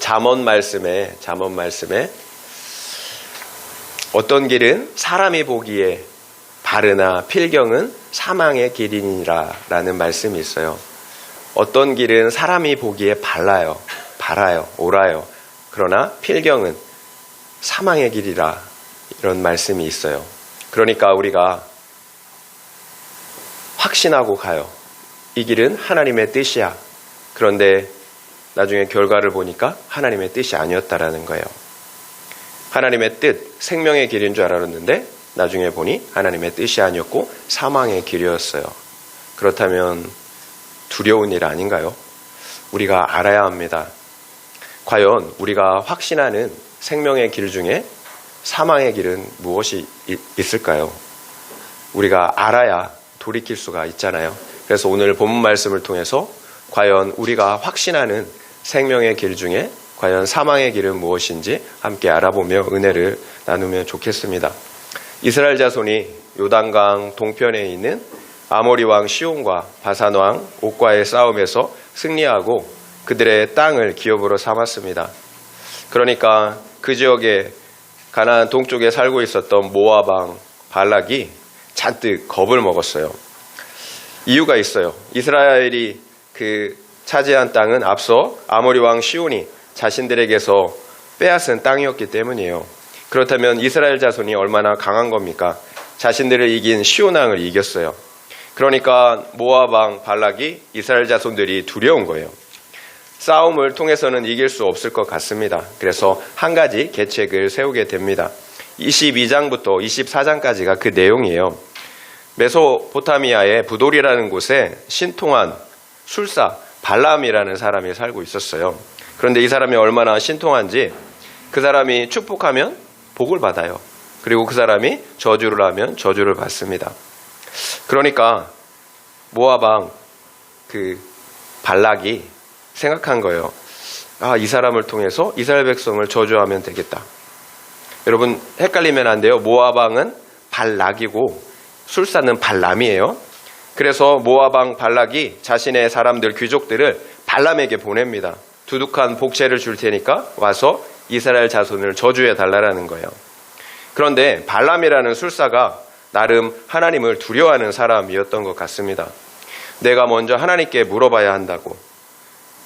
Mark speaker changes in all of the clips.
Speaker 1: 잠언 말씀에 어떤 길은 사람이 보기에 바르나 필경은 사망의 길이니라 라는 말씀이 있어요. 어떤 길은 사람이 보기에 바라요, 옳아요. 그러나 필경은 사망의 길이라 이런 말씀이 있어요. 그러니까 우리가 확신하고 가요. 이 길은 하나님의 뜻이야. 그런데 나중에 결과를 보니까 하나님의 뜻이 아니었다라는 거예요. 하나님의 뜻, 생명의 길인 줄 알았는데 나중에 보니 하나님의 뜻이 아니었고 사망의 길이었어요. 그렇다면 두려운 일 아닌가요? 우리가 알아야 합니다. 과연 우리가 확신하는 생명의 길 중에 사망의 길은 무엇이 있을까요? 우리가 알아야 돌이킬 수가 있잖아요. 그래서 오늘 본문 말씀을 통해서 과연 우리가 확신하는 생명의 길 중에 과연 사망의 길은 무엇인지 함께 알아보며 은혜를 나누면 좋겠습니다. 이스라엘 자손이 요단강 동편에 있는 아모리 왕 시온과 바산 왕 옥과의 싸움에서 승리하고 그들의 땅을 기업으로 삼았습니다. 그러니까 그 지역에 가나안 동쪽에 살고 있었던 모압 왕 발락이 잔뜩 겁을 먹었어요. 이유가 있어요. 이스라엘이 그 차지한 땅은 앞서 아모리 왕 시온이 자신들에게서 빼앗은 땅이었기 때문이에요. 그렇다면 이스라엘 자손이 얼마나 강한 겁니까? 자신들을 이긴 시온 왕을 이겼어요. 그러니까 모압 왕 발락이 이스라엘 자손들이 두려운 거예요. 싸움을 통해서는 이길 수 없을 것 같습니다. 그래서 한 가지 계책을 세우게 됩니다. 22장부터 24장까지가 그 내용이에요. 메소포타미아의 부돌이라는 곳에 신통한 술사 발람이라는 사람이 살고 있었어요. 그런데 이 사람이 얼마나 신통한지 그 사람이 축복하면 복을 받아요. 그리고 그 사람이 저주를 하면 저주를 받습니다. 그러니까 모압 왕 그 발락이 생각한 거예요. 이 사람을 통해서 이스라엘 백성을 저주하면 되겠다. 여러분 헷갈리면 안 돼요. 모압 왕은 발락이고 술사는 발람이에요. 그래서 모압 왕 발락이 자신의 사람들 귀족들을 발람에게 보냅니다. 두둑한 복채를 줄 테니까 와서 이스라엘 자손을 저주해 달라는 거예요. 그런데 발람이라는 술사가 나름 하나님을 두려워하는 사람이었던 것 같습니다. 내가 먼저 하나님께 물어봐야 한다고.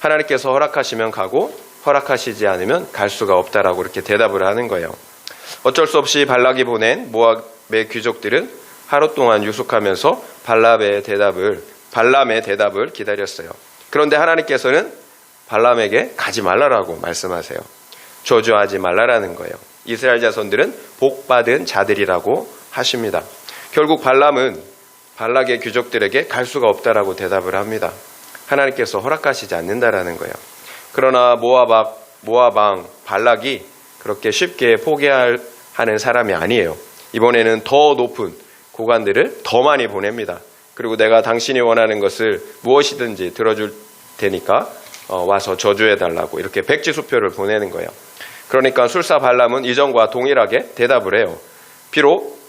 Speaker 1: 하나님께서 허락하시면 가고 허락하시지 않으면 갈 수가 없다라고 이렇게 대답을 하는 거예요. 어쩔 수 없이 발락이 보낸 모압의 귀족들은 하루 동안 유숙하면서 발람의 대답을 기다렸어요. 그런데 하나님께서는 발람에게 가지 말라라고 말씀하세요. 저주하지 말라라는 거예요. 이스라엘 자손들은 복받은 자들이라고 하십니다. 결국 발람은 발락의 귀족들에게 갈 수가 없다라고 대답을 합니다. 하나님께서 허락하시지 않는다라는 거예요. 그러나 모압 왕 발락이 그렇게 쉽게 포기하는 사람이 아니에요. 이번에는 더 높은 고관들을 더 많이 보냅니다. 그리고 내가 당신이 원하는 것을 무엇이든지 들어줄 테니까 와서 저주해달라고 이렇게 백지수표를 보내는 거예요. 그러니까 술사 발람은 이전과 동일하게 대답을 해요. 비록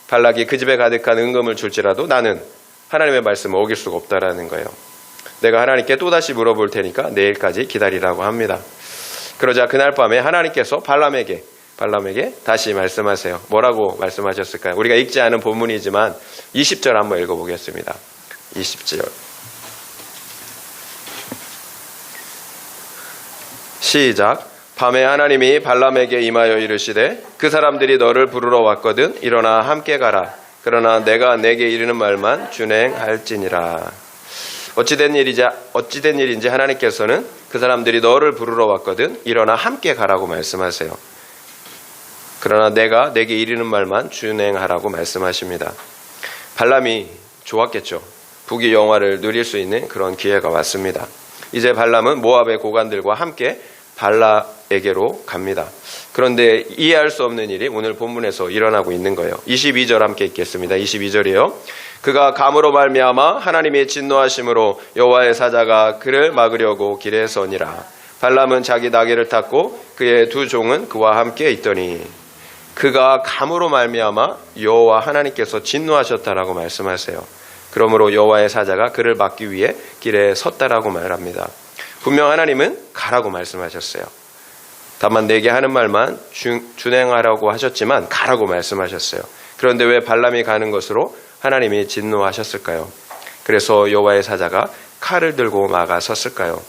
Speaker 1: 발락이 그 집에 가득한 은금을 줄지라도 나는 하나님의 말씀을 어길 수가 없다라는 거예요. 내가 하나님께 또다시 물어볼 테니까 내일까지 기다리라고 합니다. 그러자 그날 밤에 하나님께서 발람에게 다시 말씀하세요. 뭐라고 말씀하셨을까요? 우리가 읽지 않은 본문이지만 20절 한번 읽어보겠습니다. 20절 시작. 밤에 하나님이 발람에게 임하여 이르시되 그 사람들이 너를 부르러 왔거든 일어나 함께 가라. 그러나 내가 내게 이르는 말만 준행할지니라. 어찌된 일인지 하나님께서는 그 사람들이 너를 부르러 왔거든 일어나 함께 가라고 말씀하세요. 그러나 내가 내게 이르는 말만 준행하라고 말씀하십니다. 발람이 좋았겠죠. 부귀 영화를 누릴 수 있는 그런 기회가 왔습니다. 이제 발람은 모압의 고관들과 함께 발락에게로 갑니다. 그런데 이해할 수 없는 일이 오늘 본문에서 일어나고 있는 거예요. 22절 함께 읽겠습니다. 22절이에요. 그가 감으로 말미암아 하나님의 진노하심으로 여호와의 사자가 그를 막으려고 길에 서니라. 발람은 자기 나귀를 탔고 그의 두 종은 그와 함께 있더니 그가 감으로 말미암아 여호와 하나님께서 진노하셨다라고 말씀하세요. 그러므로 여호와의 사자가 그를 막기 위해 길에 섰다라고 말합니다. 분명 하나님은 가라고 말씀하셨어요. 다만 내게 하는 말만 준행하라고 하셨지만 가라고 말씀하셨어요. 그런데 왜 발람이 가는 것으로 하나님이 진노하셨을까요? 그래서 여호와의 사자가 칼을 들고 막아섰을까요?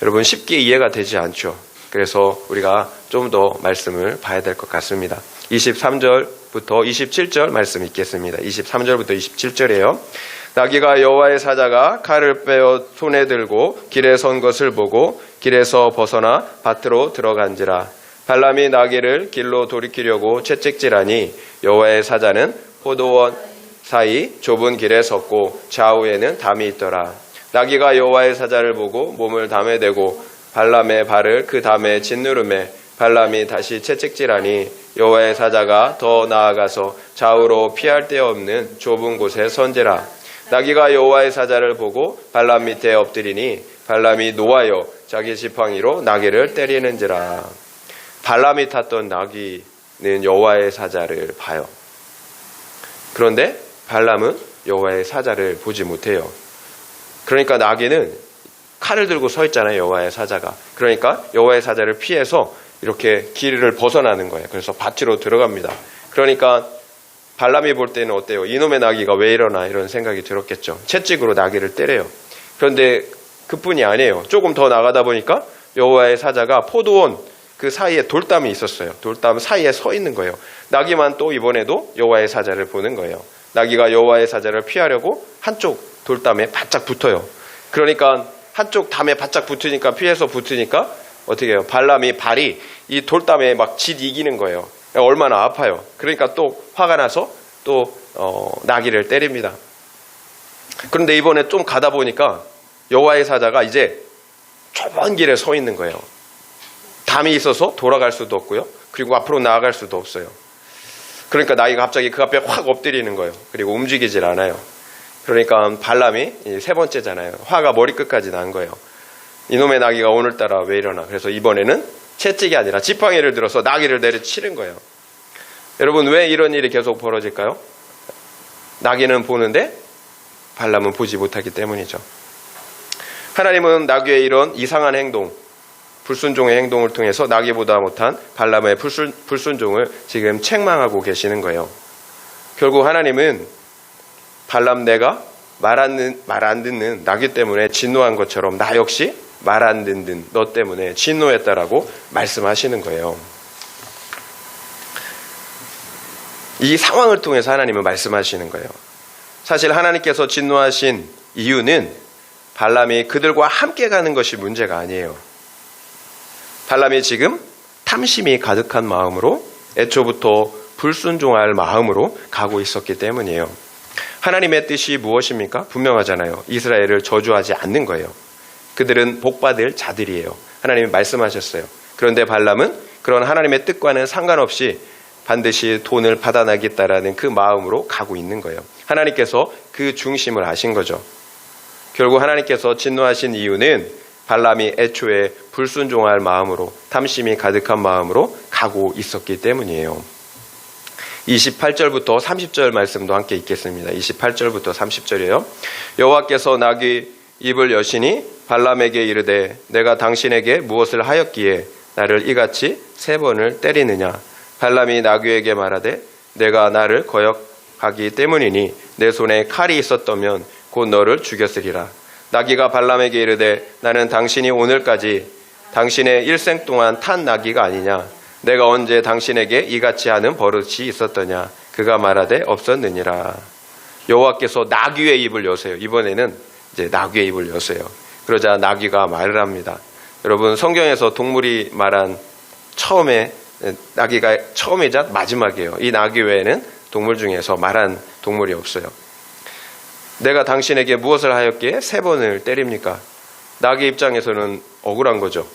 Speaker 1: 여러분, 쉽게 이해가 되지 않죠. 그래서 우리가 좀 더 말씀을 봐야 될 것 같습니다. 23절부터 27절 말씀 읽겠습니다. 23절부터 27절이에요. 나귀가 여호와의 사자가 칼을 빼어 손에 들고 길에 선 것을 보고 길에서 벗어나 밭으로 들어간지라. 발람이 나귀를 길로 돌이키려고 채찍질하니 여호와의 사자는 포도원 사이 좁은 길에 섰고 좌우에는 담이 있더라. 나귀가 여호와의 사자를 보고 몸을 담에 대고 발람의 발을 그 담에 짓누르매 발람이 다시 채찍질하니 여호와의 사자가 더 나아가서 좌우로 피할 데 없는 좁은 곳에 선지라. 나귀가 여호와의 사자를 보고 발람 밑에 엎드리니 발람이 노하여 자기 지팡이로 나귀를 때리는지라. 발람이 탔던 나귀는 여호와의 사자를 봐요. 그런데 발람은 여호와의 사자를 보지 못해요. 그러니까 나귀는 칼을 들고 서 있잖아요, 여호와의 사자가. 그러니까 여호와의 사자를 피해서 이렇게 길을 벗어나는 거예요. 그래서 밭으로 들어갑니다. 그러니까 발람이 볼 때는 어때요? 이놈의 나귀가 왜 이러나 이런 생각이 들었겠죠. 채찍으로 나귀를 때려요. 그런데 그뿐이 아니에요. 조금 더 나가다 보니까 여호와의 사자가 포도원 그 사이에 돌담이 있었어요. 돌담 사이에 서 있는 거예요. 나귀만 또 이번에도 여호와의 사자를 보는 거예요. 나귀가 여호와의 사자를 피하려고 한쪽 돌담에 바짝 붙어요. 그러니까 한쪽 담에 바짝 붙으니까 피해서 붙으니까 어떻게 해요? 발람이 발이 이 돌담에 막 짓 이기는 거예요. 얼마나 아파요. 그러니까 또 화가 나서 또 나귀를 때립니다. 그런데 이번에 좀 가다 보니까 여호와의 사자가 이제 좁은 길에 서 있는 거예요. 담이 있어서 돌아갈 수도 없고요. 그리고 앞으로 나아갈 수도 없어요. 그러니까 나귀가 갑자기 그 앞에 확 엎드리는 거예요. 그리고 움직이질 않아요. 그러니까 발람이 세 번째잖아요. 화가 머리끝까지 난 거예요. 이놈의 나귀가 오늘따라 왜 이러나. 그래서 이번에는 채찍이 아니라 지팡이를 들어서 나귀를 내려치는 거예요. 여러분, 왜 이런 일이 계속 벌어질까요? 나귀는 보는데 발람은 보지 못하기 때문이죠. 하나님은 나귀의 이런 이상한 행동, 불순종의 행동을 통해서 나귀보다 못한 발람의 불순종을 지금 책망하고 계시는 거예요. 결국 하나님은 발람 내가 말 안 듣는 나귀 때문에 진노한 것처럼 나 역시 말 안 듣는 너 때문에 진노했다라고 말씀하시는 거예요. 이 상황을 통해서 하나님은 말씀하시는 거예요. 사실 하나님께서 진노하신 이유는 발람이 그들과 함께 가는 것이 문제가 아니에요. 발람이 지금 탐심이 가득한 마음으로 애초부터 불순종할 마음으로 가고 있었기 때문이에요. 하나님의 뜻이 무엇입니까? 분명하잖아요. 이스라엘을 저주하지 않는 거예요. 그들은 복받을 자들이에요. 하나님이 말씀하셨어요. 그런데 발람은 그런 하나님의 뜻과는 상관없이 반드시 돈을 받아나겠다라는 그 마음으로 가고 있는 거예요. 하나님께서 그 중심을 아신 거죠. 결국 하나님께서 진노하신 이유는 발람이 애초에 불순종할 마음으로 탐심이 가득한 마음으로 가고 있었기 때문이에요. 28절부터 30절 말씀도 함께 읽겠습니다. 28절부터 30절이에요. 여호와께서 나귀 입을 여시니 발람에게 이르되 내가 당신에게 무엇을 하였기에 나를 이같이 3번을 때리느냐. 발람이 나귀에게 말하되 내가 나를 거역하기 때문이니 내 손에 칼이 있었다면 곧 너를 죽였으리라. 나귀가 발람에게 이르되 나는 당신이 오늘까지 당신의 일생 동안 탄 나귀가 아니냐. 내가 언제 당신에게 이같이 하는 버릇이 있었더냐. 그가 말하되 없었느니라. 여호와께서 나귀의 입을 여세요. 이번에는 이제 나귀의 입을 여세요. 그러자 나귀가 말을 합니다. 여러분, 성경에서 동물이 말한 처음에 나귀가 처음이자 마지막이에요. 이 나귀 외에는 동물 중에서 말한 동물이 없어요. 내가 당신에게 무엇을 하였기에 3번을 때립니까? 나귀 입장에서는 억울한 거죠.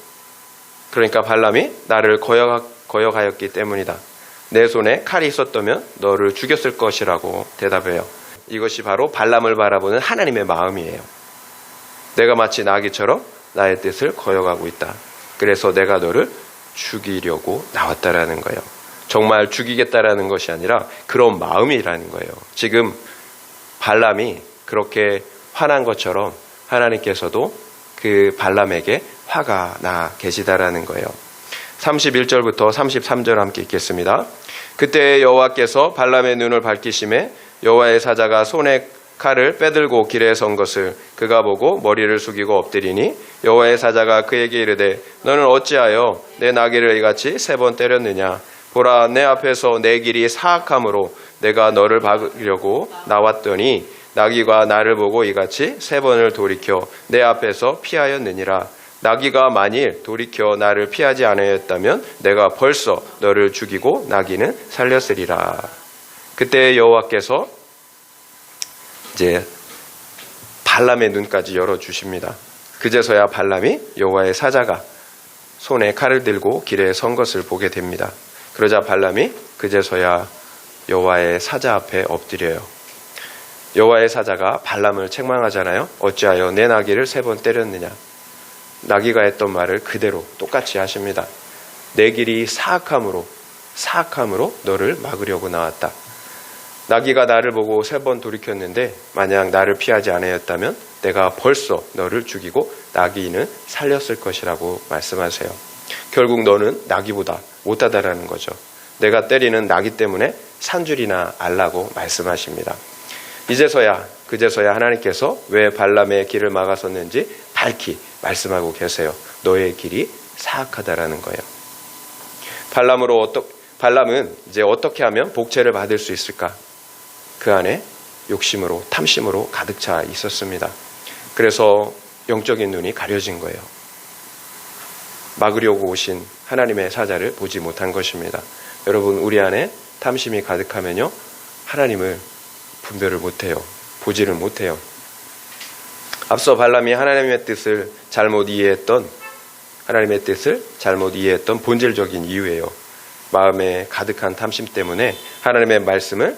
Speaker 1: 그러니까 발람이 나를 거역하였기 때문이다. 내 손에 칼이 있었다면 너를 죽였을 것이라고 대답해요. 이것이 바로 발람을 바라보는 하나님의 마음이에요. 내가 마치 나귀처럼 나의 뜻을 거역하고 있다. 그래서 내가 너를 죽이려고 나왔다라는 거예요. 정말 죽이겠다라는 것이 아니라 그런 마음이라는 거예요. 지금 발람이 그렇게 화난 것처럼 하나님께서도 그 발람에게 화가 나 계시다라는 거예요. 31절부터 33절 함께 읽겠습니다. 그때 여호와께서 발람의 눈을 밝히심에 여호와의 사자가 손에 칼을 빼들고 길에 선 것을 그가 보고 머리를 숙이고 엎드리니 여호와의 사자가 그에게 이르되 너는 어찌하여 내 나귀를 이같이 3번 때렸느냐. 보라, 내 앞에서 내 길이 사악함으로 내가 너를 박으려고 나왔더니 나귀가 나를 보고 이같이 3번을 돌이켜 내 앞에서 피하였느니라. 나귀가 만일 돌이켜 나를 피하지 않았다면 내가 벌써 너를 죽이고 나귀는 살렸으리라. 그때 여호와께서 이제 발람의 눈까지 열어주십니다. 그제서야 발람이 여호와의 사자가 손에 칼을 들고 길에 선 것을 보게 됩니다. 그러자 발람이 그제서야 여호와의 사자 앞에 엎드려요. 여호와의 사자가 발람을 책망하잖아요. 어찌하여 내 나귀를 3번 때렸느냐. 나귀가 했던 말을 그대로 똑같이 하십니다. 내 길이 사악함으로 너를 막으려고 나왔다. 나귀가 나를 보고 3번 돌이켰는데 만약 나를 피하지 않았다면 내가 벌써 너를 죽이고 나귀는 살렸을 것이라고 말씀하세요. 결국 너는 나귀보다 못하다라는 거죠. 내가 때리는 나귀 때문에 산줄이나 알라고 말씀하십니다. 그제서야 하나님께서 왜 발람의 길을 막아섰는지 밝히 말씀하고 계세요. 너의 길이 사악하다라는 거예요. 발람은 이제 어떻게 하면 복채를 받을 수 있을까? 그 안에 욕심으로, 탐심으로 가득 차 있었습니다. 그래서 영적인 눈이 가려진 거예요. 막으려고 오신 하나님의 사자를 보지 못한 것입니다. 여러분, 우리 안에 탐심이 가득하면요, 하나님을 분별을 못해요. 보지를 못해요. 앞서 발람이 하나님의 뜻을 잘못 이해했던 본질적인 이유예요. 마음에 가득한 탐심 때문에 하나님의 말씀을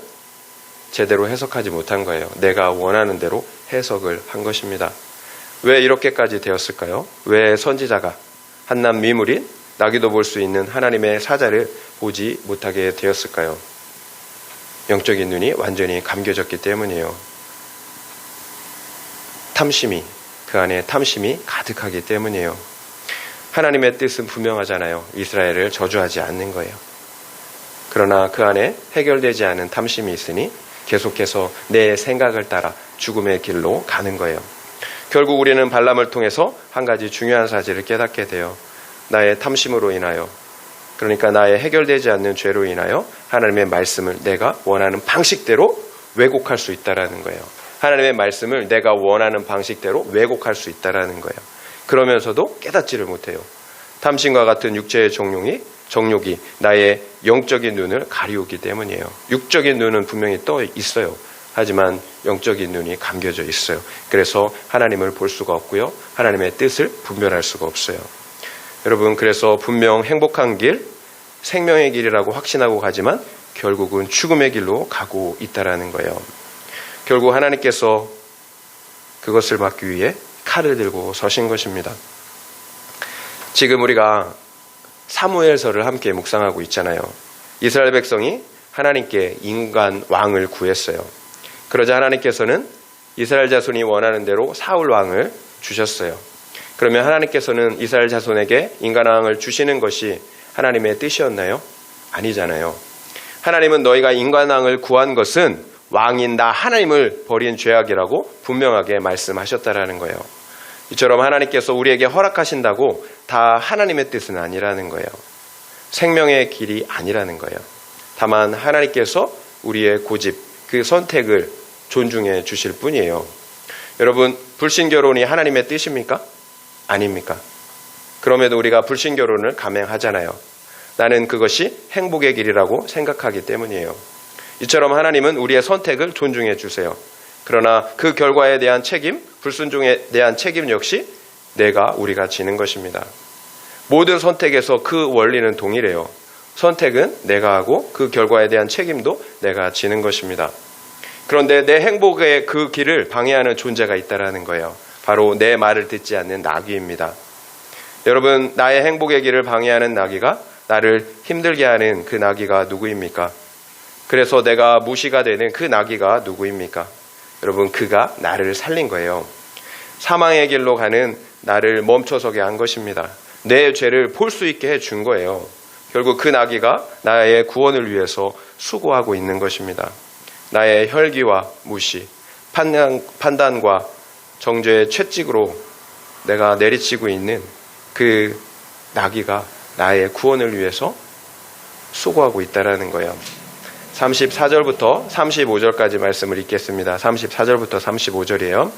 Speaker 1: 제대로 해석하지 못한 거예요. 내가 원하는 대로 해석을 한 것입니다. 왜 이렇게까지 되었을까요? 왜 선지자가 한낱 미물인 나귀도 볼 수 있는 하나님의 사자를 보지 못하게 되었을까요? 영적인 눈이 완전히 감겨졌기 때문이에요. 그 안에 탐심이 가득하기 때문이에요. 하나님의 뜻은 분명하잖아요. 이스라엘을 저주하지 않는 거예요. 그러나 그 안에 해결되지 않은 탐심이 있으니 계속해서 내 생각을 따라 죽음의 길로 가는 거예요. 결국 우리는 발람을 통해서 한 가지 중요한 사실을 깨닫게 돼요. 나의 탐심으로 인하여, 그러니까 나의 해결되지 않는 죄로 인하여 하나님의 말씀을 내가 원하는 방식대로 왜곡할 수 있다라는 거예요. 하나님의 말씀을 내가 원하는 방식대로 왜곡할 수 있다라는 거예요. 그러면서도 깨닫지를 못해요. 탐심과 같은 육체의 정욕이 나의 영적인 눈을 가리우기 때문이에요. 육적인 눈은 분명히 떠 있어요. 하지만 영적인 눈이 감겨져 있어요. 그래서 하나님을 볼 수가 없고요. 하나님의 뜻을 분별할 수가 없어요. 여러분, 그래서 분명 행복한 길, 생명의 길이라고 확신하고 가지만 결국은 죽음의 길로 가고 있다라는 거예요. 결국 하나님께서 그것을 막기 위해 칼을 들고 서신 것입니다. 지금 우리가 사무엘서를 함께 묵상하고 있잖아요. 이스라엘 백성이 하나님께 인간 왕을 구했어요. 그러자 하나님께서는 이스라엘 자손이 원하는 대로 사울 왕을 주셨어요. 그러면 하나님께서는 이스라엘 자손에게 인간 왕을 주시는 것이 하나님의 뜻이었나요? 아니잖아요. 하나님은 너희가 인간 왕을 구한 것은 왕인 나 하나님을 버린 죄악이라고 분명하게 말씀하셨다라는 거예요. 이처럼 하나님께서 우리에게 허락하신다고 다 하나님의 뜻은 아니라는 거예요. 생명의 길이 아니라는 거예요. 다만 하나님께서 우리의 고집, 그 선택을 존중해 주실 뿐이에요. 여러분, 불신결혼이 하나님의 뜻입니까? 아닙니까? 그럼에도 우리가 불신결혼을 감행하잖아요. 나는 그것이 행복의 길이라고 생각하기 때문이에요. 이처럼 하나님은 우리의 선택을 존중해 주세요. 그러나 그 결과에 대한 책임, 불순종에 대한 책임 역시 우리가 지는 것입니다. 모든 선택에서 그 원리는 동일해요. 선택은 내가 하고 그 결과에 대한 책임도 내가 지는 것입니다. 그런데 내 행복의 그 길을 방해하는 존재가 있다는 거예요. 바로 내 말을 듣지 않는 나귀입니다. 여러분, 나의 행복의 길을 방해하는 나귀가, 나를 힘들게 하는 그 나귀가 누구입니까? 그래서 내가 무시가 되는 그 나귀가 누구입니까? 여러분, 그가 나를 살린 거예요. 사망의 길로 가는 나를 멈춰서게 한 것입니다. 내 죄를 볼 수 있게 해준 거예요. 결국 그 나귀가 나의 구원을 위해서 수고하고 있는 것입니다. 나의 혈기와 무시, 판단과 정죄의 채찍으로 내가 내리치고 있는 그 나귀가 나의 구원을 위해서 수고하고 있다라는 거예요. 34절부터 35절까지 말씀을 읽겠습니다. 34절부터 35절이에요.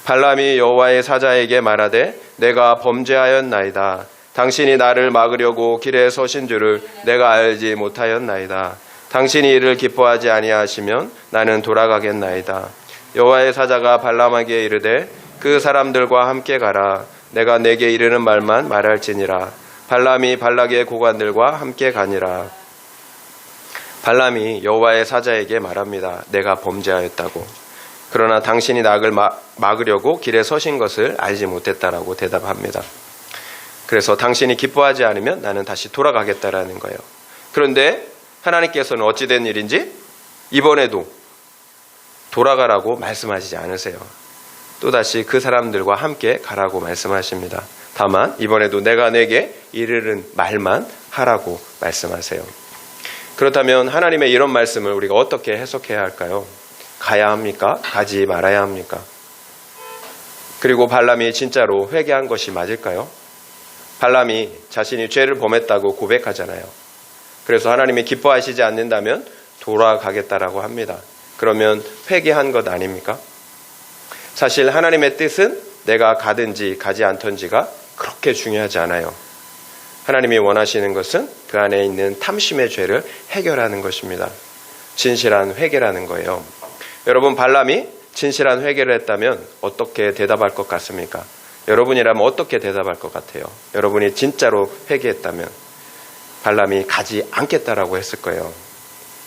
Speaker 1: 발람이 여호와의 사자에게 말하되 내가 범죄하였나이다. 당신이 나를 막으려고 길에 서신 줄을 내가 알지 못하였나이다. 당신이 이를 기뻐하지 아니하시면 나는 돌아가겠나이다. 여호와의 사자가 발람에게 이르되 그 사람들과 함께 가라. 내가 내게 이르는 말만 말할지니라. 발람이 발락의 고관들과 함께 가니라. 발람이 여호와의 사자에게 말합니다. 내가 범죄하였다고. 그러나 당신이 나를 막으려고 길에 서신 것을 알지 못했다라고 대답합니다. 그래서 당신이 기뻐하지 않으면 나는 다시 돌아가겠다라는 거예요. 그런데 하나님께서는 어찌된 일인지 이번에도 돌아가라고 말씀하시지 않으세요. 또다시 그 사람들과 함께 가라고 말씀하십니다. 다만 이번에도 내가 내게 이르는 말만 하라고 말씀하세요. 그렇다면 하나님의 이런 말씀을 우리가 어떻게 해석해야 할까요? 가야 합니까? 가지 말아야 합니까? 그리고 발람이 진짜로 회개한 것이 맞을까요? 발람이 자신이 죄를 범했다고 고백하잖아요. 그래서 하나님이 기뻐하시지 않는다면 돌아가겠다라고 합니다. 그러면 회개한 것 아닙니까? 사실 하나님의 뜻은 내가 가든지 가지 않던지가 그렇게 중요하지 않아요. 하나님이 원하시는 것은 그 안에 있는 탐심의 죄를 해결하는 것입니다. 진실한 회개라는 거예요. 여러분, 발람이 진실한 회개를 했다면 어떻게 대답할 것 같습니까? 여러분이라면 어떻게 대답할 것 같아요? 여러분이 진짜로 회개했다면 발람이 가지 않겠다라고 했을 거예요.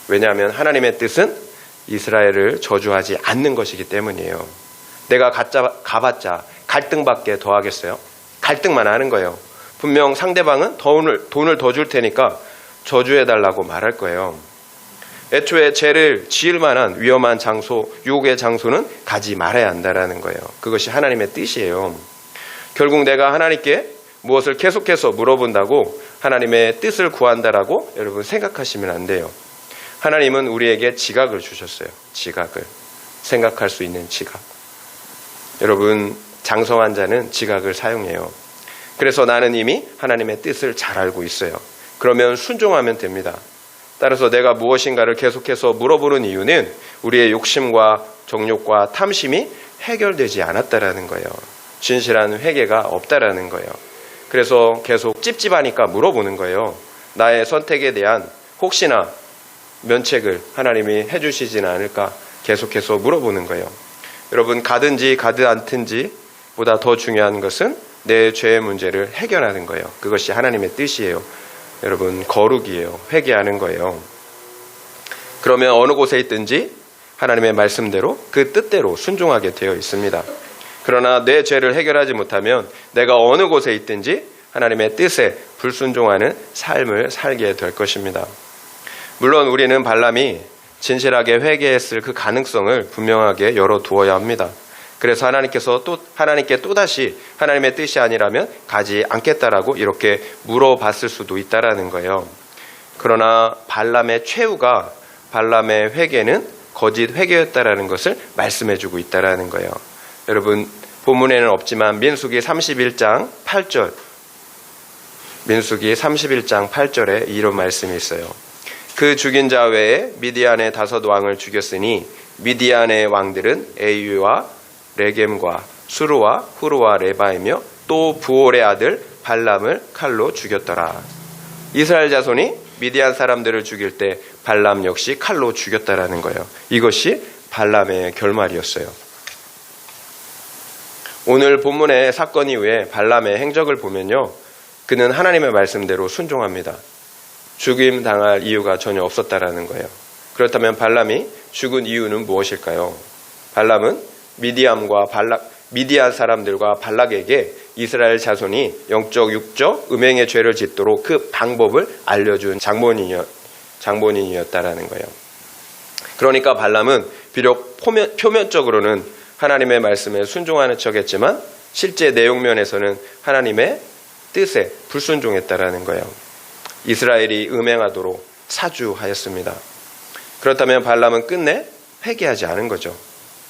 Speaker 1: 왜냐하면 하나님의 뜻은 이스라엘을 저주하지 않는 것이기 때문이에요. 내가 가봤자 갈등밖에 더 하겠어요? 갈등만 하는 거예요. 분명 상대방은 돈을 더 줄 테니까 저주해달라고 말할 거예요. 애초에 죄를 지을 만한 위험한 장소, 유혹의 장소는 가지 말아야 한다라는 거예요. 그것이 하나님의 뜻이에요. 결국 내가 하나님께 무엇을 계속해서 물어본다고 하나님의 뜻을 구한다라고 여러분 생각하시면 안 돼요. 하나님은 우리에게 지각을 주셨어요. 지각을. 생각할 수 있는 지각. 여러분, 장성한 자는 지각을 사용해요. 그래서 나는 이미 하나님의 뜻을 잘 알고 있어요. 그러면 순종하면 됩니다. 따라서 내가 무엇인가를 계속해서 물어보는 이유는 우리의 욕심과 정욕과 탐심이 해결되지 않았다라는 거예요. 진실한 회개가 없다라는 거예요. 그래서 계속 찝찝하니까 물어보는 거예요. 나의 선택에 대한 혹시나 면책을 하나님이 해주시지는 않을까 계속해서 물어보는 거예요. 여러분, 가든지 가지 않든지 보다 더 중요한 것은 내 죄의 문제를 해결하는 거예요. 그것이 하나님의 뜻이에요. 여러분, 거룩이에요. 회개하는 거예요. 그러면 어느 곳에 있든지 하나님의 말씀대로 그 뜻대로 순종하게 되어 있습니다. 그러나 내 죄를 해결하지 못하면 내가 어느 곳에 있든지 하나님의 뜻에 불순종하는 삶을 살게 될 것입니다. 물론 우리는 발람이 진실하게 회개했을 그 가능성을 분명하게 열어두어야 합니다. 그래서 하나님께 또다시 하나님의 뜻이 아니라면 가지 않겠다라고 이렇게 물어봤을 수도 있다라는 거예요. 그러나 발람의 최후가 발람의 회개는 거짓 회개였다라는 것을 말씀해주고 있다라는 거예요. 여러분, 본문에는 없지만 민수기 31장 8절, 민수기 31장 8절에 이런 말씀이 있어요. 그 죽인 자 외에 미디안의 5 왕을 죽였으니 미디안의 왕들은 에이유와 레겜과 수르와 후르와 레바이며 또 부올의 아들 발람을 칼로 죽였더라. 이스라엘 자손이 미디안 사람들을 죽일 때 발람 역시 칼로 죽였다라는 거예요. 이것이 발람의 결말이었어요. 오늘 본문의 사건 이후에 발람의 행적을 보면요, 그는 하나님의 말씀대로 순종합니다. 죽임 당할 이유가 전혀 없었다라는 거예요. 그렇다면 발람이 죽은 이유는 무엇일까요? 발람은 미디안 사람들과 발락에게 이스라엘 자손이 영적, 육적, 음행의 죄를 짓도록 그 방법을 알려준 장본인이었다라는 거예요. 그러니까 발람은 비록 표면적으로는 하나님의 말씀에 순종하는 척했지만 실제 내용면에서는 하나님의 뜻에 불순종했다라는 거예요. 이스라엘이 음행하도록 사주하였습니다. 그렇다면 발람은 끝내 회개하지 않은 거죠.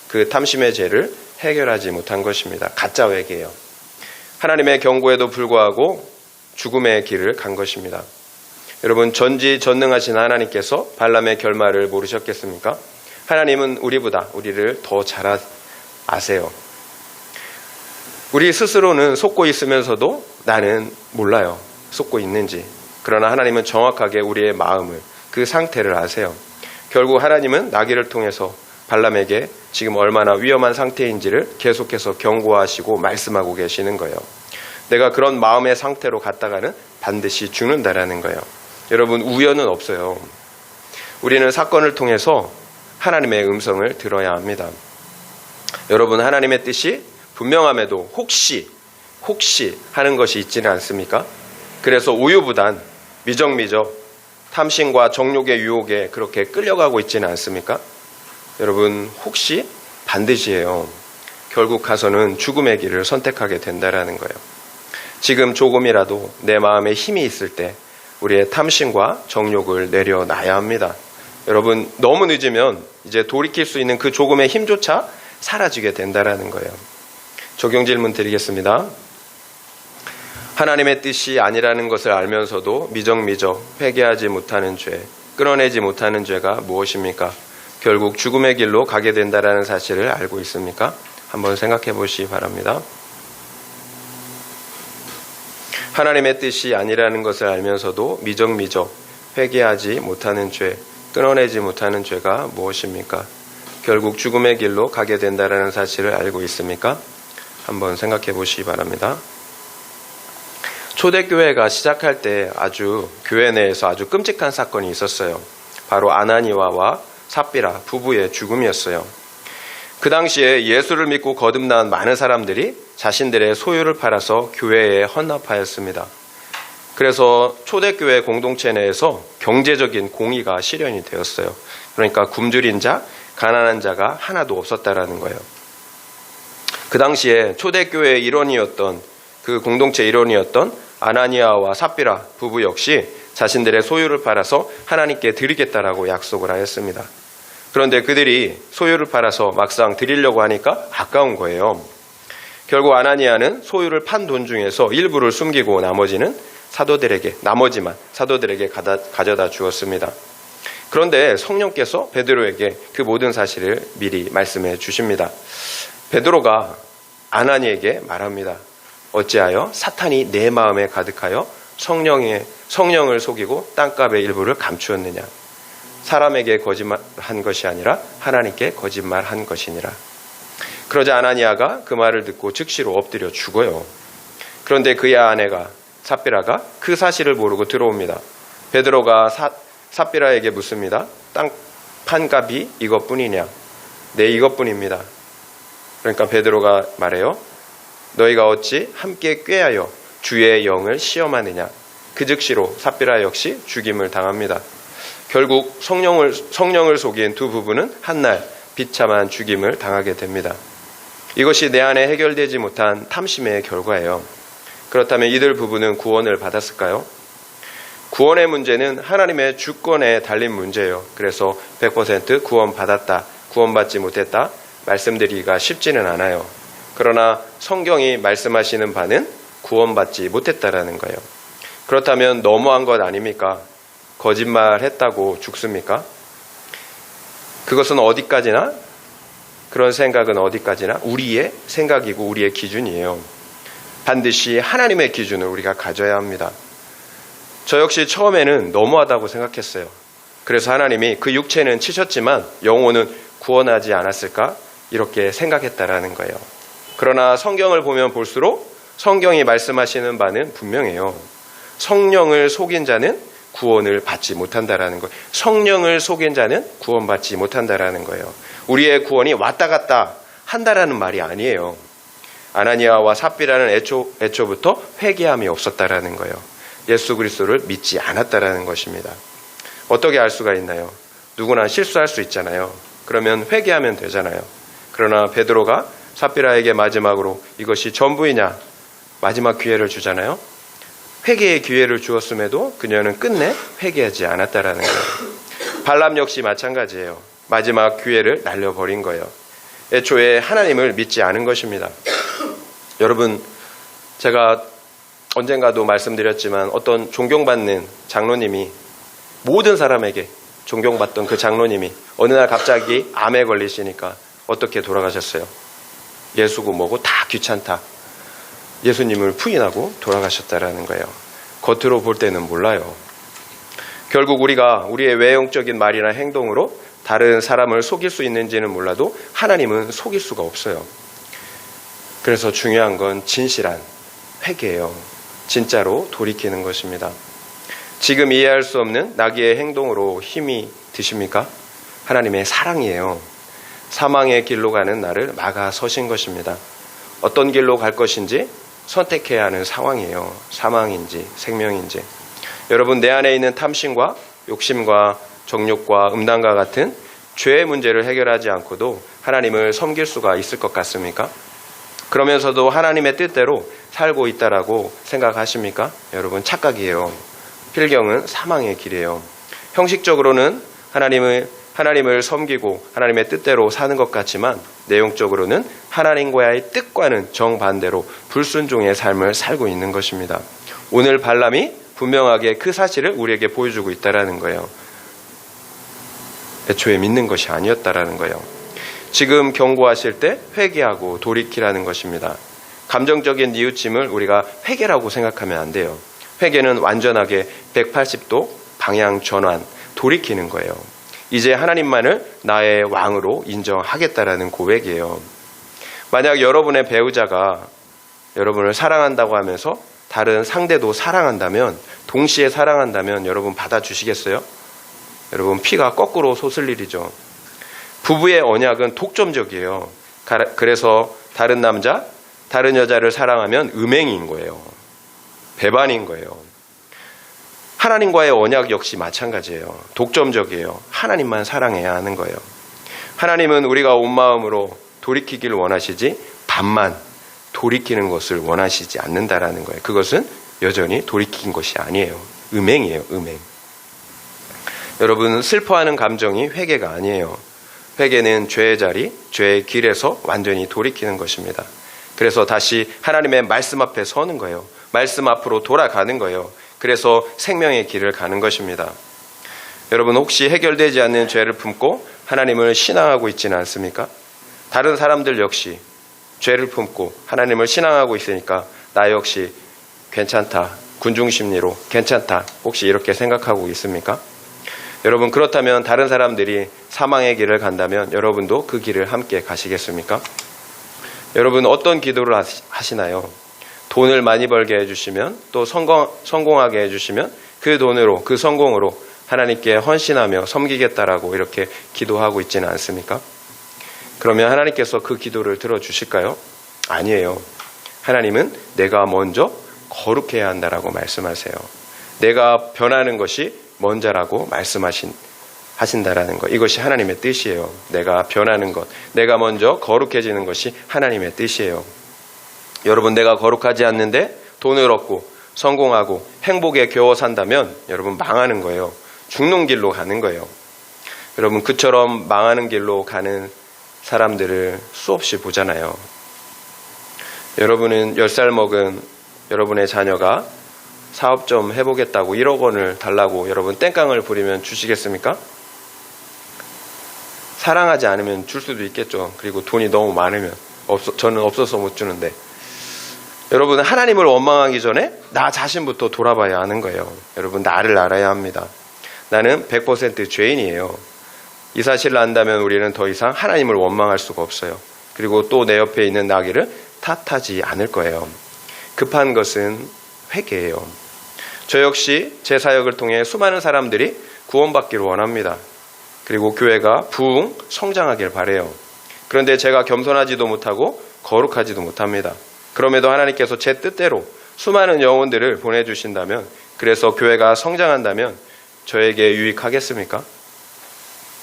Speaker 1: 그 탐심의 죄를 해결하지 못한 것입니다. 가짜 회개예요. 하나님의 경고에도 불구하고 죽음의 길을 간 것입니다. 여러분, 전지전능하신 하나님께서 발람의 결말을 모르셨겠습니까? 하나님은 우리보다 우리를 더 잘 아세요. 우리 스스로는 속고 있으면서도 나는 몰라요. 속고 있는지. 그러나 하나님은 정확하게 우리의 마음을, 그 상태를 아세요. 결국 하나님은 나귀를 통해서 발람에게 지금 얼마나 위험한 상태인지를 계속해서 경고하시고 말씀하고 계시는 거예요. 내가 그런 마음의 상태로 갔다가는 반드시 죽는다라는 거예요. 여러분, 우연은 없어요. 우리는 사건을 통해서 하나님의 음성을 들어야 합니다. 여러분, 하나님의 뜻이 분명함에도 혹시 하는 것이 있지는 않습니까? 그래서 우유부단 미적미적 탐심과 정욕의 유혹에 그렇게 끌려가고 있지는 않습니까? 여러분, 혹시 반드시예요. 결국 가서는 죽음의 길을 선택하게 된다라는 거예요. 지금 조금이라도 내 마음에 힘이 있을 때 우리의 탐심과 정욕을 내려놔야 합니다. 여러분, 너무 늦으면 이제 돌이킬 수 있는 그 조금의 힘조차 사라지게 된다라는 거예요. 적용 질문 드리겠습니다. 하나님의 뜻이 아니라는 것을 알면서도 미적미적 회개하지 못하는 죄, 끊어내지 못하는 죄가 무엇입니까? 결국 죽음의 길로 가게 된다라는 사실을 알고 있습니까? 한번 생각해 보시기 바랍니다. 하나님의 뜻이 아니라는 것을 알면서도 미적미적 회개하지 못하는 죄, 끊어내지 못하는 죄가 무엇입니까? 결국 죽음의 길로 가게 된다라는 사실을 알고 있습니까? 한번 생각해 보시기 바랍니다. 초대교회가 시작할 때 교회 내에서 아주 끔찍한 사건이 있었어요. 바로 아나니아와 삽비라 부부의 죽음이었어요. 그 당시에 예수를 믿고 거듭난 많은 사람들이 자신들의 소유를 팔아서 교회에 헌납하였습니다. 그래서 초대교회 공동체 내에서 경제적인 공의가 실현이 되었어요. 그러니까 굶주린 자, 가난한 자가 하나도 없었다라는 거예요. 그 당시에 초대교회의 일원이었던, 그 공동체 일원이었던 아나니아와 삽비라 부부 역시 자신들의 소유를 팔아서 하나님께 드리겠다라고 약속을 하였습니다. 그런데 그들이 소유를 팔아서 막상 드리려고 하니까 아까운 거예요. 결국 아나니아는 소유를 판 돈 중에서 일부를 숨기고 나머지만 사도들에게 가져다 주었습니다. 그런데 성령께서 베드로에게 그 모든 사실을 미리 말씀해 주십니다. 베드로가 아나니에게 말합니다. 어찌하여 사탄이 내 마음에 가득하여 성령을 속이고 땅값의 일부를 감추었느냐. 사람에게 거짓말한 것이 아니라 하나님께 거짓말한 것이니라. 그러자 아나니아가 그 말을 듣고 즉시로 엎드려 죽어요. 그런데 그의 아내가 삽비라가 그 사실을 모르고 들어옵니다. 베드로가 삽비라에게 묻습니다. 땅 판값이 이것뿐이냐? 네, 이것뿐입니다. 그러니까 베드로가 말해요. 너희가 어찌 함께 꾀하여 주의 영을 시험하느냐? 그 즉시로 삽비라 역시 죽임을 당합니다. 결국 성령을 속인 두 부부는 한날 비참한 죽임을 당하게 됩니다. 이것이 내 안에 해결되지 못한 탐심의 결과예요. 그렇다면 이들 부부는 구원을 받았을까요? 구원의 문제는 하나님의 주권에 달린 문제예요. 그래서 100% 구원받았다, 구원받지 못했다 말씀드리기가 쉽지는 않아요. 그러나 성경이 말씀하시는 바는 구원받지 못했다라는 거예요. 그렇다면 너무한 것 아닙니까? 거짓말했다고 죽습니까? 그것은 어디까지나, 그런 생각은 어디까지나 우리의 생각이고 우리의 기준이에요. 반드시 하나님의 기준을 우리가 가져야 합니다. 저 역시 처음에는 너무하다고 생각했어요. 그래서 하나님이 그 육체는 치셨지만 영혼은 구원하지 않았을까? 이렇게 생각했다라는 거예요. 그러나 성경을 보면 볼수록 성경이 말씀하시는 바는 분명해요. 성령을 속인 자는 구원을 받지 못한다라는 거예요. 성령을 속인 자는 구원받지 못한다라는 거예요. 우리의 구원이 왔다 갔다 한다라는 말이 아니에요. 아나니아와 삽비라는 애초부터 회개함이 없었다라는 거예요. 예수 그리스도를 믿지 않았다라는 것입니다. 어떻게 알 수가 있나요? 누구나 실수할 수 있잖아요. 그러면 회개하면 되잖아요. 그러나 베드로가 삽비라에게 마지막으로 이것이 전부이냐 마지막 기회를 주잖아요. 회개의 기회를 주었음에도 그녀는 끝내 회개하지 않았다라는 거예요. 발람 역시 마찬가지예요. 마지막 기회를 날려버린 거예요. 애초에 하나님을 믿지 않은 것입니다. 여러분, 제가 언젠가도 말씀드렸지만 어떤 존경받는 장로님이, 모든 사람에게 존경받던 그 장로님이 어느 날 갑자기 암에 걸리시니까 어떻게 돌아가셨어요? 예수고 뭐고 다 귀찮다, 예수님을 부인하고 돌아가셨다라는 거예요. 겉으로 볼 때는 몰라요. 결국 우리가 우리의 외형적인 말이나 행동으로 다른 사람을 속일 수 있는지는 몰라도 하나님은 속일 수가 없어요. 그래서 중요한 건 진실한 회개예요. 진짜로 돌이키는 것입니다. 지금 이해할 수 없는 나귀의 행동으로 힘이 드십니까? 하나님의 사랑이에요. 사망의 길로 가는 나를 막아서신 것입니다. 어떤 길로 갈 것인지 선택해야 하는 상황이에요. 사망인지 생명인지. 여러분, 내 안에 있는 탐심과 욕심과 정욕과 음란과 같은 죄의 문제를 해결하지 않고도 하나님을 섬길 수가 있을 것 같습니까? 그러면서도 하나님의 뜻대로 살고 있다라고 생각하십니까? 여러분, 착각이에요. 필경은 사망의 길이에요. 형식적으로는 하나님을 섬기고 하나님의 뜻대로 사는 것 같지만 내용적으로는 하나님과의 뜻과는 정반대로 불순종의 삶을 살고 있는 것입니다. 오늘 발람이 분명하게 그 사실을 우리에게 보여주고 있다라는 거예요. 애초에 믿는 것이 아니었다라는 거예요. 지금 경고하실 때 회개하고 돌이키라는 것입니다. 감정적인 뉘우침을 우리가 회개라고 생각하면 안 돼요. 회개는 완전하게 180도 방향 전환, 돌이키는 거예요. 이제 하나님만을 나의 왕으로 인정하겠다라는 고백이에요. 만약 여러분의 배우자가 여러분을 사랑한다고 하면서 다른 상대도 사랑한다면, 동시에 사랑한다면 여러분 받아주시겠어요? 여러분, 피가 거꾸로 솟을 일이죠. 부부의 언약은 독점적이에요. 그래서 다른 남자, 다른 여자를 사랑하면 음행인 거예요. 배반인 거예요. 하나님과의 언약 역시 마찬가지예요. 독점적이에요. 하나님만 사랑해야 하는 거예요. 하나님은 우리가 온 마음으로 돌이키기를 원하시지 반만 돌이키는 것을 원하시지 않는다라는 거예요. 그것은 여전히 돌이킨 것이 아니에요. 음행이에요. 음행. 여러분, 슬퍼하는 감정이 회개가 아니에요. 회개는 죄의 자리, 죄의 길에서 완전히 돌이키는 것입니다. 그래서 다시 하나님의 말씀 앞에 서는 거예요. 말씀 앞으로 돌아가는 거예요. 그래서 생명의 길을 가는 것입니다. 여러분, 혹시 해결되지 않는 죄를 품고 하나님을 신앙하고 있지는 않습니까? 다른 사람들 역시 죄를 품고 하나님을 신앙하고 있으니까 나 역시 괜찮다, 군중심리로 괜찮다, 혹시 이렇게 생각하고 있습니까? 여러분, 그렇다면 다른 사람들이 사망의 길을 간다면 여러분도 그 길을 함께 가시겠습니까? 여러분, 어떤 기도를 하시나요? 돈을 많이 벌게 해주시면, 또 성공하게 해주시면 그 돈으로, 그 성공으로 하나님께 헌신하며 섬기겠다라고 이렇게 기도하고 있지는 않습니까? 그러면 하나님께서 그 기도를 들어주실까요? 아니에요. 하나님은 내가 먼저 거룩해야 한다라고 말씀하세요. 내가 변하는 것이 먼저라고 하신다라는 것. 이것이 하나님의 뜻이에요. 내가 변하는 것, 내가 먼저 거룩해지는 것이 하나님의 뜻이에요. 여러분, 내가 거룩하지 않는데 돈을 얻고 성공하고 행복에 겨워 산다면 여러분 망하는 거예요. 죽는 길로 가는 거예요. 여러분, 그처럼 망하는 길로 가는 사람들을 수없이 보잖아요. 여러분은 10살 먹은 여러분의 자녀가 사업 좀 해보겠다고 1억 원을 달라고 여러분 땡깡을 부리면 주시겠습니까? 사랑하지 않으면 줄 수도 있겠죠. 그리고 돈이 너무 많으면. 저는 없어서 못 주는데. 여러분, 하나님을 원망하기 전에 나 자신부터 돌아봐야 하는 거예요. 여러분, 나를 알아야 합니다. 나는 100% 죄인이에요. 이 사실을 안다면 우리는 더 이상 하나님을 원망할 수가 없어요. 그리고 또 내 옆에 있는 나귀를 탓하지 않을 거예요. 급한 것은 회개예요. 저 역시 제 사역을 통해 수많은 사람들이 구원받기를 원합니다. 그리고 교회가 부흥 성장하길 바라요. 그런데 제가 겸손하지도 못하고 거룩하지도 못합니다. 그럼에도 하나님께서 제 뜻대로 수많은 영혼들을 보내주신다면, 그래서 교회가 성장한다면 저에게 유익하겠습니까?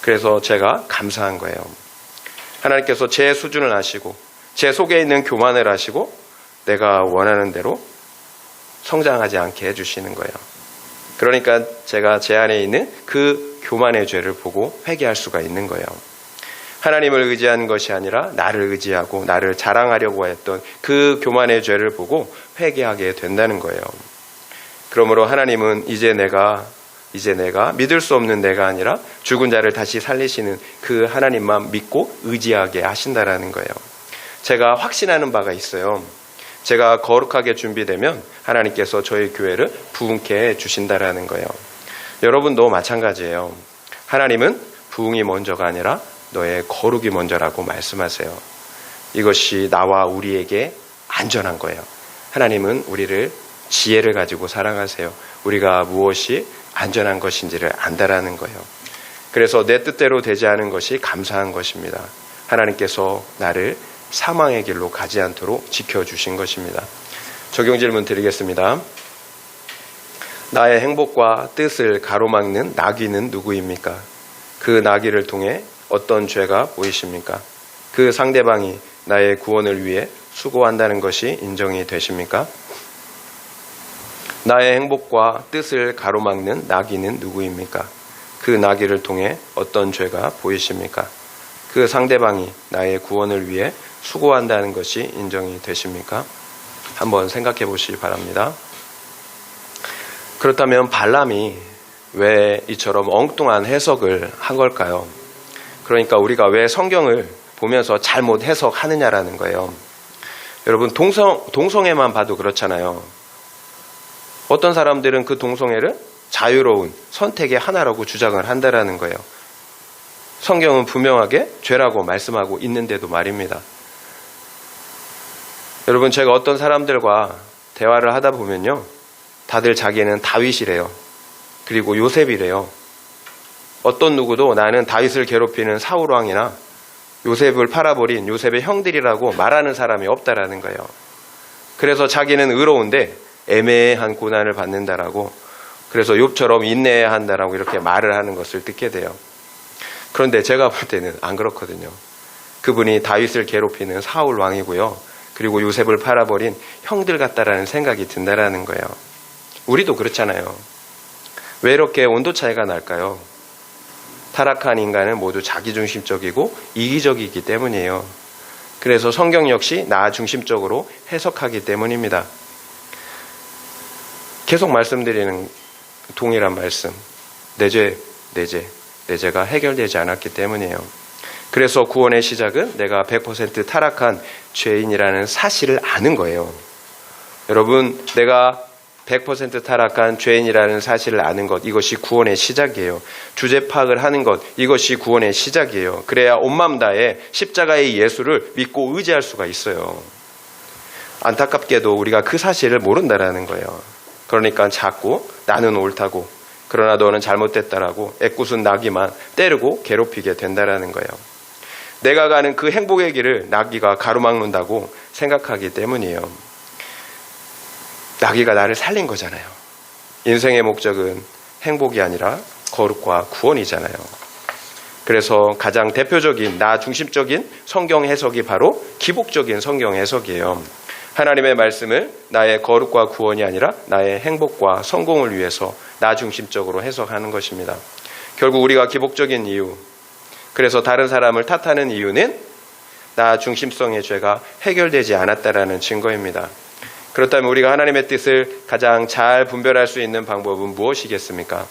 Speaker 1: 그래서 제가 감사한 거예요. 하나님께서 제 수준을 아시고 제 속에 있는 교만을 하시고 내가 원하는 대로 성장하지 않게 해주시는 거예요. 그러니까 제가 제 안에 있는 그 교만의 죄를 보고 회개할 수가 있는 거예요. 하나님을 의지한 것이 아니라 나를 의지하고 나를 자랑하려고 했던 그 교만의 죄를 보고 회개하게 된다는 거예요. 그러므로 하나님은 이제 내가 믿을 수 없는 내가 아니라 죽은 자를 다시 살리시는 그 하나님만 믿고 의지하게 하신다라는 거예요. 제가 확신하는 바가 있어요. 제가 거룩하게 준비되면 하나님께서 저희 교회를 부흥케 해 주신다라는 거예요. 여러분도 마찬가지예요. 하나님은 부흥이 먼저가 아니라 너의 거룩이 먼저라고 말씀하세요. 이것이 나와 우리에게 안전한 거예요. 하나님은 우리를 지혜를 가지고 사랑하세요. 우리가 무엇이 안전한 것인지를 안다라는 거예요. 그래서 내 뜻대로 되지 않은 것이 감사한 것입니다. 하나님께서 나를 사망의 길로 가지 않도록 지켜주신 것입니다. 적용 질문 드리겠습니다. 나의 행복과 뜻을 가로막는 나귀는 누구입니까? 그 나귀를 통해 어떤 죄가 보이십니까? 그 상대방이 나의 구원을 위해 수고한다는 것이 인정이 되십니까? 나의 행복과 뜻을 가로막는 나귀는 누구입니까? 그 나귀를 통해 어떤 죄가 보이십니까? 그 상대방이 나의 구원을 위해 수고한다는 것이 인정이 되십니까? 한번 생각해 보시기 바랍니다. 그렇다면 발람이 왜 이처럼 엉뚱한 해석을 한 걸까요? 그러니까 우리가 왜 성경을 보면서 잘못 해석하느냐라는 거예요. 여러분 동성애만 봐도 그렇잖아요. 어떤 사람들은 그 동성애를 자유로운 선택의 하나라고 주장을 한다라는 거예요. 성경은 분명하게 죄라고 말씀하고 있는데도 말입니다. 여러분 제가 어떤 사람들과 대화를 하다 보면요. 다들 자기는 다윗이래요. 그리고 요셉이래요. 어떤 누구도 나는 다윗을 괴롭히는 사울왕이나 요셉을 팔아버린 요셉의 형들이라고 말하는 사람이 없다라는 거예요. 그래서 자기는 의로운데 애매한 고난을 받는다라고, 그래서 욥처럼 인내해야 한다라고 이렇게 말을 하는 것을 듣게 돼요. 그런데 제가 볼 때는 안 그렇거든요. 그분이 다윗을 괴롭히는 사울 왕이고요. 그리고 요셉을 팔아버린 형들 같다라는 생각이 든다라는 거예요. 우리도 그렇잖아요. 왜 이렇게 온도 차이가 날까요? 타락한 인간은 모두 자기중심적이고 이기적이기 때문이에요. 그래서 성경 역시 나 중심적으로 해석하기 때문입니다. 계속 말씀드리는 동일한 말씀. 내 죄가 해결되지 않았기 때문이에요. 그래서 구원의 시작은 내가 100% 타락한 죄인이라는 사실을 아는 거예요. 여러분, 내가 100% 타락한 죄인이라는 사실을 아는 것, 이것이 구원의 시작이에요. 주제 파악을 하는 것, 이것이 구원의 시작이에요. 그래야 온 마음 다해 십자가의 예수를 믿고 의지할 수가 있어요. 안타깝게도 우리가 그 사실을 모른다라는 거예요. 그러니까 자꾸 나는 옳다고, 그러나 너는 잘못됐다라고 애꿎은 나귀만 때리고 괴롭히게 된다라는 거예요. 내가 가는 그 행복의 길을 나귀가 가로막는다고 생각하기 때문이에요. 나귀가 나를 살린 거잖아요. 인생의 목적은 행복이 아니라 거룩과 구원이잖아요. 그래서 가장 대표적인 나 중심적인 성경 해석이 바로 기복적인 성경 해석이에요. 하나님의 말씀을 나의 거룩과 구원이 아니라 나의 행복과 성공을 위해서 나 중심적으로 해석하는 것입니다. 결국 우리가 기복적인 이유, 그래서 다른 사람을 탓하는 이유는 나 중심성의 죄가 해결되지 않았다라는 증거입니다. 그렇다면 우리가 하나님의 뜻을 가장 잘 분별할 수 있는 방법은 무엇이겠습니까?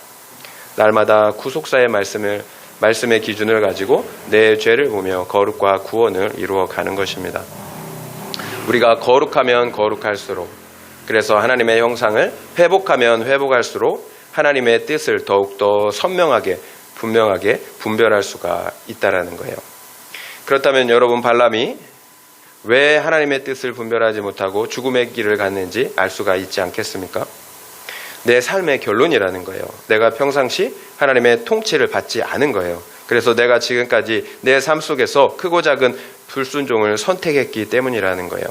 Speaker 1: 날마다 구속사의 말씀의 기준을 가지고 내 죄를 보며 거룩과 구원을 이루어가는 것입니다. 우리가 거룩하면 거룩할수록, 그래서 하나님의 형상을 회복하면 회복할수록 하나님의 뜻을 더욱더 선명하게 분명하게 분별할 수가 있다라는 거예요. 그렇다면 여러분, 발람이 왜 하나님의 뜻을 분별하지 못하고 죽음의 길을 갔는지 알 수가 있지 않겠습니까? 내 삶의 결론이라는 거예요. 내가 평상시 하나님의 통치를 받지 않은 거예요. 그래서 내가 지금까지 내 삶 속에서 크고 작은 불순종을 선택했기 때문이라는 거예요.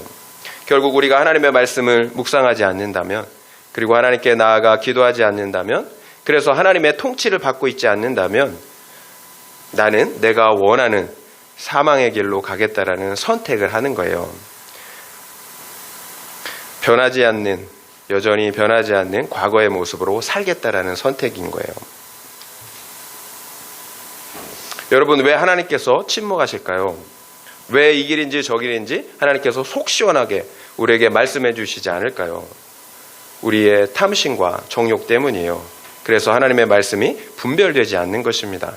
Speaker 1: 결국 우리가 하나님의 말씀을 묵상하지 않는다면, 그리고 하나님께 나아가 기도하지 않는다면, 그래서 하나님의 통치를 받고 있지 않는다면 나는 내가 원하는 사망의 길로 가겠다라는 선택을 하는 거예요. 변하지 않는, 여전히 변하지 않는 과거의 모습으로 살겠다라는 선택인 거예요. 여러분, 왜 하나님께서 침묵하실까요? 왜 이 길인지 저 길인지 하나님께서 속 시원하게 우리에게 말씀해 주시지 않을까요? 우리의 탐심과 정욕 때문이에요. 그래서 하나님의 말씀이 분별되지 않는 것입니다.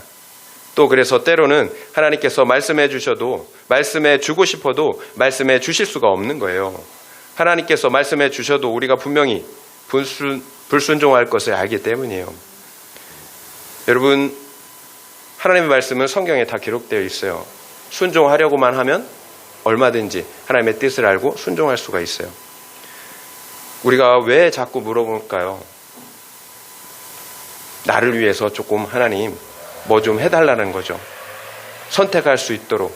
Speaker 1: 또 그래서 때로는 하나님께서 말씀해 주셔도, 말씀해 주고 싶어도 말씀해 주실 수가 없는 거예요. 하나님께서 말씀해 주셔도 우리가 분명히 불순종할 것을 알기 때문이에요. 여러분, 하나님의 말씀은 성경에 다 기록되어 있어요. 순종하려고만 하면 얼마든지 하나님의 뜻을 알고 순종할 수가 있어요. 우리가 왜 자꾸 물어볼까요? 나를 위해서 조금 하나님 뭐 좀 해달라는 거죠. 선택할 수 있도록.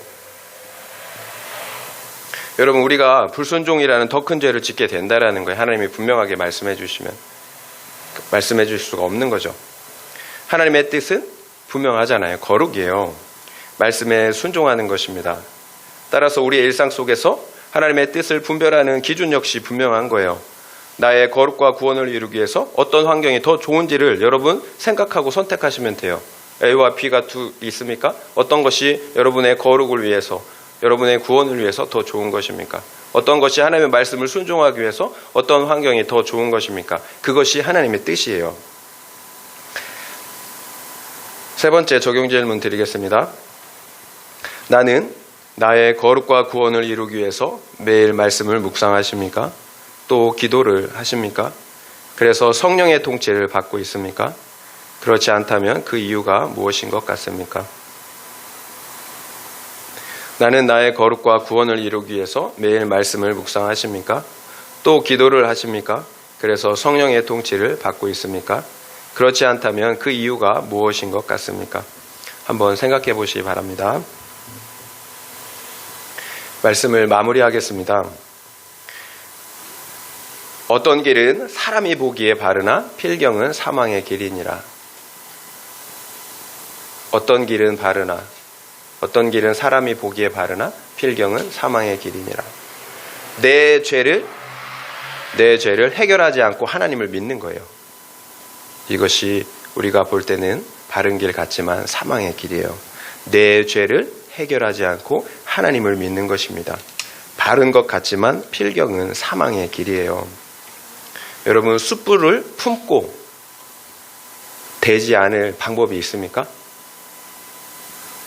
Speaker 1: 여러분, 우리가 불순종이라는 더 큰 죄를 짓게 된다라는 거예요. 하나님이 분명하게 말씀해 주시면. 말씀해 줄 수가 없는 거죠. 하나님의 뜻은 분명하잖아요. 거룩이에요. 말씀에 순종하는 것입니다. 따라서 우리의 일상 속에서 하나님의 뜻을 분별하는 기준 역시 분명한 거예요. 나의 거룩과 구원을 이루기 위해서 어떤 환경이 더 좋은지를 여러분 생각하고 선택하시면 돼요. A와 B가 있습니까? 어떤 것이 여러분의 거룩을 위해서, 여러분의 구원을 위해서 더 좋은 것입니까? 어떤 것이 하나님의 말씀을 순종하기 위해서 어떤 환경이 더 좋은 것입니까? 그것이 하나님의 뜻이에요. 세 번째 적용 질문 드리겠습니다. 나는 나의 거룩과 구원을 이루기 위해서 매일 말씀을 묵상하십니까? 또 기도를 하십니까? 그래서 성령의 통치를 받고 있습니까? 그렇지 않다면 그 이유가 무엇인 것 같습니까? 나는 나의 거룩과 구원을 이루기 위해서 매일 말씀을 묵상하십니까? 또 기도를 하십니까? 그래서 성령의 통치를 받고 있습니까? 그렇지 않다면 그 이유가 무엇인 것 같습니까? 한번 생각해 보시기 바랍니다. 말씀을 마무리하겠습니다. 어떤 길은 사람이 보기에 바르나 필경은 사망의 길이니라. 어떤 길은 바르나, 어떤 길은 사람이 보기에 바르나 필경은 사망의 길이니라. 내 죄를 해결하지 않고 하나님을 믿는 거예요. 이것이 우리가 볼 때는 바른 길 같지만 사망의 길이에요. 내 죄를 해결하지 않고 하나님을 믿는 것입니다. 바른 것 같지만 필경은 사망의 길이에요. 여러분, 숯불을 품고 대지 않을 방법이 있습니까?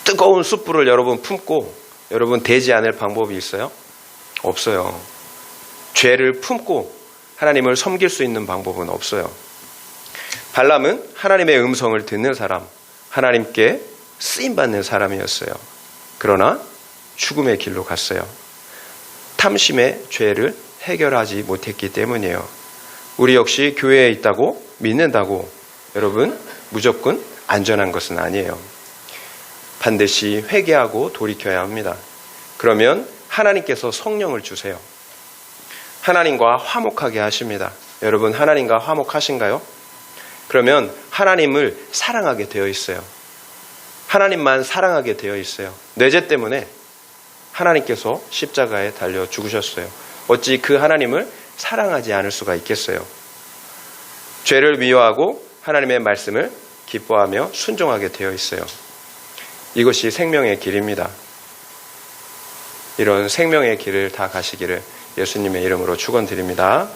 Speaker 1: 뜨거운 숯불을 여러분 품고 여러분 대지 않을 방법이 있어요? 없어요. 죄를 품고 하나님을 섬길 수 있는 방법은 없어요. 발람은 하나님의 음성을 듣는 사람, 하나님께 쓰임받는 사람이었어요. 그러나 죽음의 길로 갔어요. 탐심의 죄를 해결하지 못했기 때문이에요. 우리 역시 교회에 있다고 믿는다고 여러분 무조건 안전한 것은 아니에요. 반드시 회개하고 돌이켜야 합니다. 그러면 하나님께서 성령을 주세요. 하나님과 화목하게 하십니다. 여러분, 하나님과 화목하신가요? 그러면 하나님을 사랑하게 되어 있어요. 하나님만 사랑하게 되어 있어요. 내 죄 때문에 하나님께서 십자가에 달려 죽으셨어요. 어찌 그 하나님을 사랑하지 않을 수가 있겠어요? 죄를 미워하고 하나님의 말씀을 기뻐하며 순종하게 되어 있어요. 이것이 생명의 길입니다. 이런 생명의 길을 다 가시기를 예수님의 이름으로 축원드립니다.